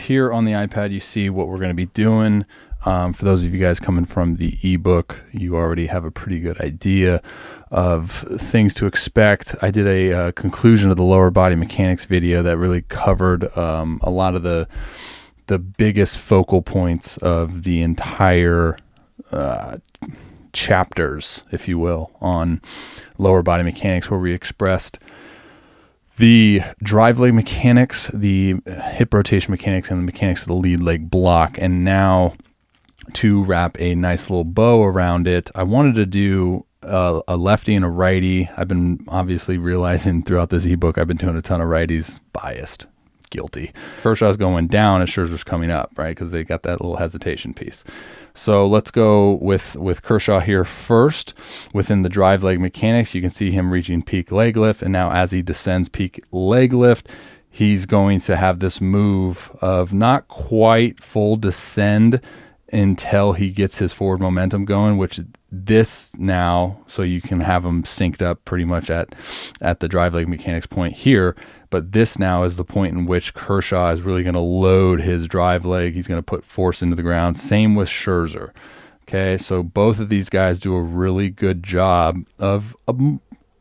here on the iPad, you see what we're going to be doing. For those of you guys coming from the ebook, you already have a pretty good idea of things to expect. I did a conclusion of the lower body mechanics video that really covered a lot of the biggest focal points of the entire chapters, if you will, on lower body mechanics, where we expressed the drive leg mechanics, the hip rotation mechanics, and the mechanics of the lead leg block. And now, to wrap a nice little bow around it, I wanted to do a lefty and a righty. I've been obviously realizing throughout this ebook, I've been doing a ton of righties. Biased. Guilty. Kershaw's going down and Scherzer's coming up, right? Because they got that little hesitation piece. So let's go with Kershaw here first. Within the drive leg mechanics, you can see him reaching peak leg lift. And now as he descends peak leg lift, he's going to have this move of not quite full descend until he gets his forward momentum going, which this now, so you can have them synced up pretty much at the drive leg mechanics point here. But this now is the point in which Kershaw is really going to load his drive leg. He's going to put force into the ground. Same with Scherzer. Okay, so both of these guys do a really good job of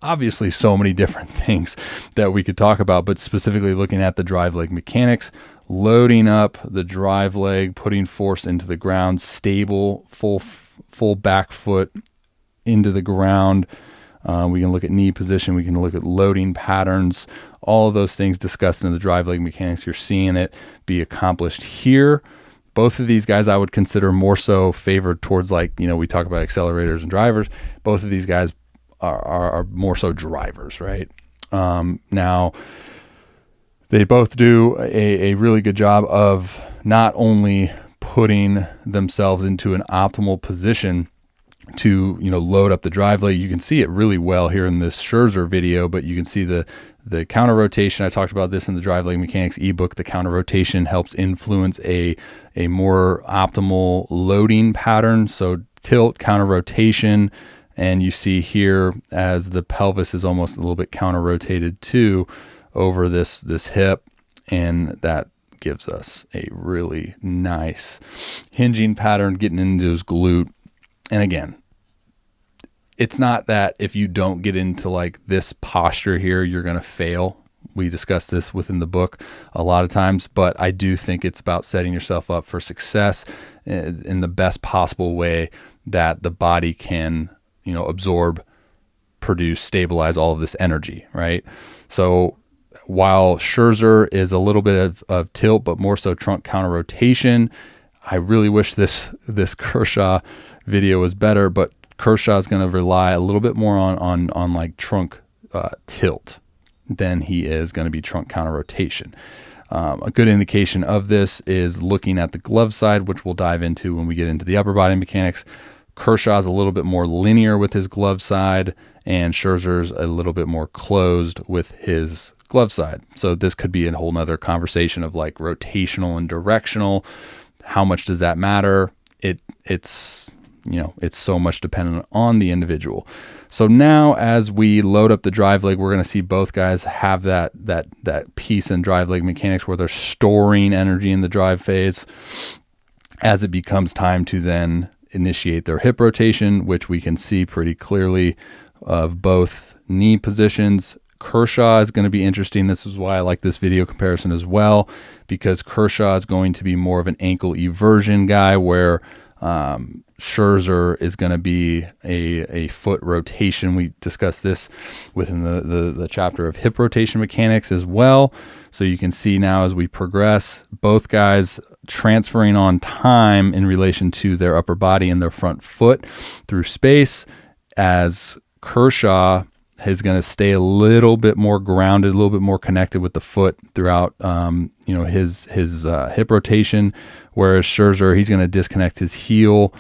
obviously so many different things that we could talk about, but specifically looking at the drive leg mechanics, loading up the drive leg, putting force into the ground, stable, full back foot into the ground. We can look at knee position. We can look at loading patterns. All of those things discussed in the drive leg mechanics. You're seeing it be accomplished here. Both of these guys I would consider more so favored towards, like, we talk about accelerators and drivers. Both of these guys are more so drivers, right? Now, they both do a really good job of not only putting themselves into an optimal position to load up the drive leg. You can see it really well here in this Scherzer video, but you can see the counter rotation. I talked about this in the drive leg mechanics ebook. The counter rotation helps influence a more optimal loading pattern. So tilt, counter rotation, and you see here as the pelvis is almost a little bit counter rotated too over this hip, and that gives us a really nice hinging pattern getting into his glute. And again, it's not that if you don't get into like this posture here, you're going to fail. We discussed this within the book a lot of times, but I do think it's about setting yourself up for success in the best possible way that the body can, absorb, produce, stabilize all of this energy, right? So while Scherzer is a little bit of tilt, but more so trunk counter rotation, I really wish this Kershaw video was better, but Kershaw is going to rely a little bit more on like trunk tilt than he is going to be trunk counter rotation. A good indication of this is looking at the glove side, which we'll dive into when we get into the upper body mechanics. Kershaw's a little bit more linear with his glove side, and Scherzer's a little bit more closed with his glove side. So this could be a whole nother conversation of like rotational and directional. How much does that matter? It's so much dependent on the individual. So now as we load up the drive leg, we're going to see both guys have that piece in drive leg mechanics where they're storing energy in the drive phase as it becomes time to then initiate their hip rotation, which we can see pretty clearly of both knee positions. Kershaw is going to be interesting. This is why I like this video comparison as well, because Kershaw is going to be more of an ankle eversion guy, where Scherzer is going to be a foot rotation. We discussed this within the chapter of hip rotation mechanics as well. So you can see now as we progress, both guys transferring on time in relation to their upper body and their front foot through space, as Kershaw is going to stay a little bit more grounded, a little bit more connected with the foot throughout, his hip rotation, whereas Scherzer, he's going to disconnect his heel,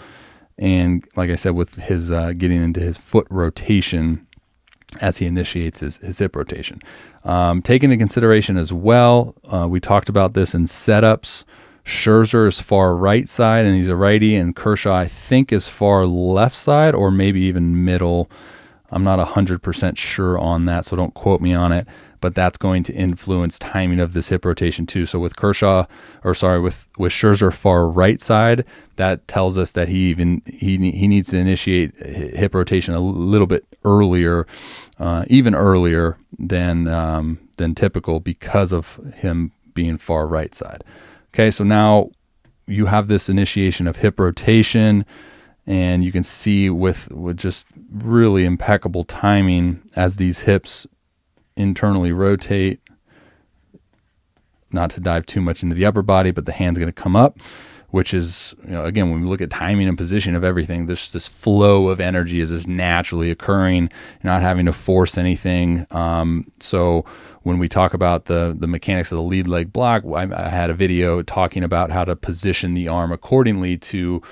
and like I said, with his getting into his foot rotation as he initiates his hip rotation. Taking into consideration as well, we talked about this in setups. Scherzer is far right side, and he's a righty, and Kershaw, I think, is far left side, or maybe even middle. I'm not 100% sure on that, so don't quote me on it, but that's going to influence timing of this hip rotation too. So with with Scherzer far right side, that tells us that he needs to initiate hip rotation a little bit earlier, even earlier than typical, because of him being far right side. Okay, so now you have this initiation of hip rotation, and you can see with just really impeccable timing as these hips internally rotate. Not to dive too much into the upper body, but the hand's going to come up, which is, again, when we look at timing and position of everything, this flow of energy is just naturally occurring, not having to force anything. So when we talk about the mechanics of the lead leg block, I had a video talking about how to position the arm accordingly to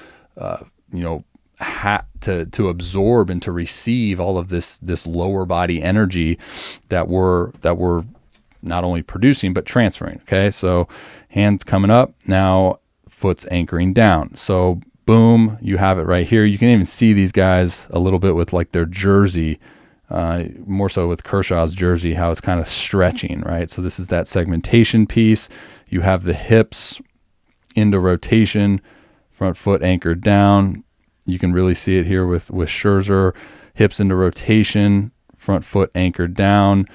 to absorb and to receive all of this lower body energy that we're not only producing but transferring. Okay, so hands coming up, now foot's anchoring down. So boom, you have it right here. You can even see these guys a little bit with like their jersey, more so with Kershaw's jersey, how it's kind of stretching, right? So this is that segmentation piece. You have the hips into rotation, front foot anchored down. You can really see it here with Scherzer, hips into rotation, front foot anchored down,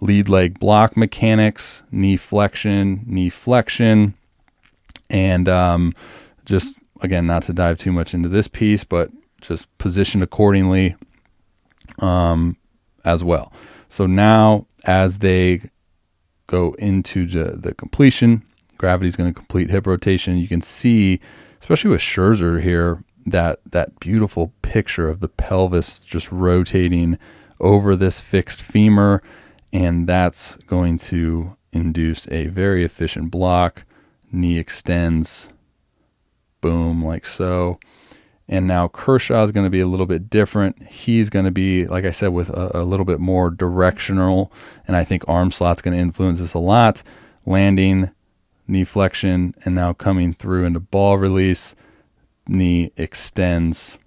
lead leg block mechanics, knee flexion, and just, again, not to dive too much into this piece, but just position accordingly as well. So now as they go into the completion, gravity's going to complete hip rotation. You can see, especially with Scherzer here, that beautiful picture of the pelvis just rotating over this fixed femur, and that's going to induce a very efficient block. Knee extends, boom, like so. And now Kershaw is going to be a little bit different. He's going to be, like I said, with a little bit more directional, and I think arm slot's going to influence this a lot. Landing, knee flexion, and now coming through into ball release. Knee extends,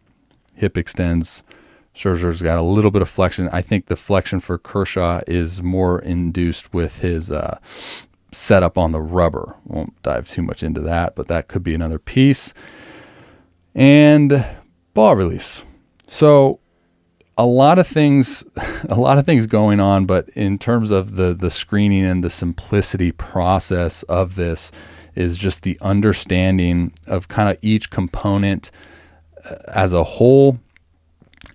hip extends. Scherzer's got a little bit of flexion. I think the flexion for Kershaw is more induced with his setup on the rubber. Won't dive too much into that, but that could be another piece. And ball release. So a lot of things going on, but in terms of the screening and the simplicity process of this is just the understanding of kind of each component as a whole,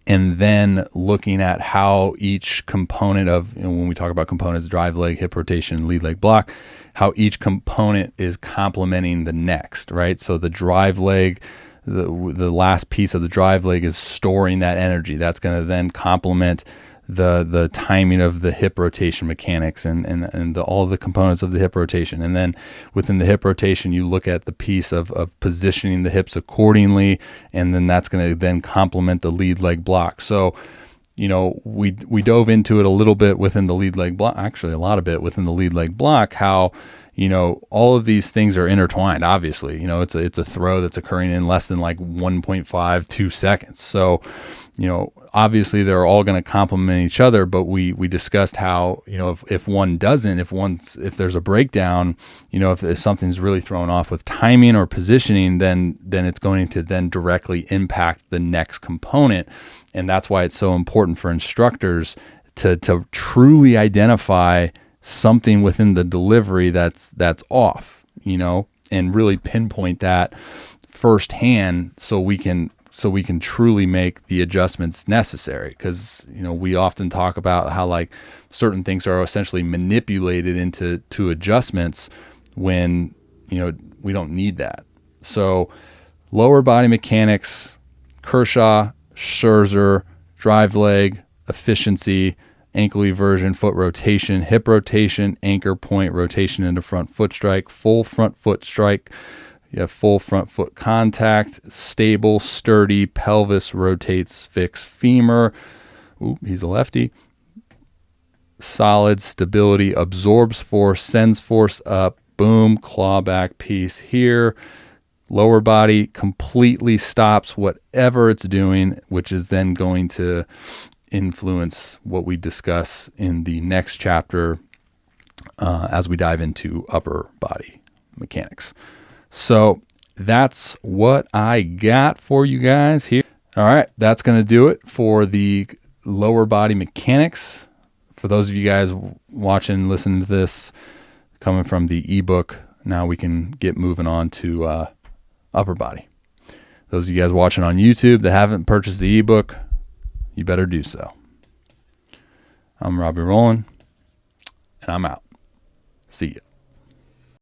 and then looking at how each component of, when we talk about components, drive leg, hip rotation, lead leg block, how each component is complementing the next, right? So the drive leg, the last piece of the drive leg is storing that energy. That's going to then complement the timing of the hip rotation mechanics and all the components of the hip rotation. And then within the hip rotation, you look at the piece of positioning the hips accordingly, and then that's going to then complement the lead leg block. So, we dove into it a little bit within the lead leg block, actually a lot of it within the lead leg block, how all of these things are intertwined. Obviously, it's a throw that's occurring in less than like 1.52 seconds. So, obviously they're all going to complement each other, but we discussed how, if one doesn't, if there's a breakdown, if something's really thrown off with timing or positioning, then it's going to then directly impact the next component. And that's why it's so important for instructors to truly identify something within the delivery that's off, and really pinpoint that firsthand so we can truly make the adjustments necessary. Because we often talk about how like certain things are essentially manipulated into adjustments when we don't need that. So lower body mechanics, Kershaw, Scherzer, drive leg, efficiency, ankle eversion, foot rotation, hip rotation, anchor point, rotation into front foot strike, full front foot strike. You have full front foot contact, stable, sturdy, pelvis rotates, fixed femur. Ooh, he's a lefty. Solid stability, absorbs force, sends force up, boom, claw back piece here. Lower body completely stops whatever it's doing, which is then going to influence what we discuss in the next chapter as we dive into upper body mechanics. So that's what I got for you guys here. All right, that's going to do it for the lower body mechanics. For those of you guys watching, listening to this, coming from the ebook, now we can get moving on to upper body. Those of you guys watching on YouTube that haven't purchased the ebook, you better do so. I'm Robbie Rowland, and I'm out. See ya.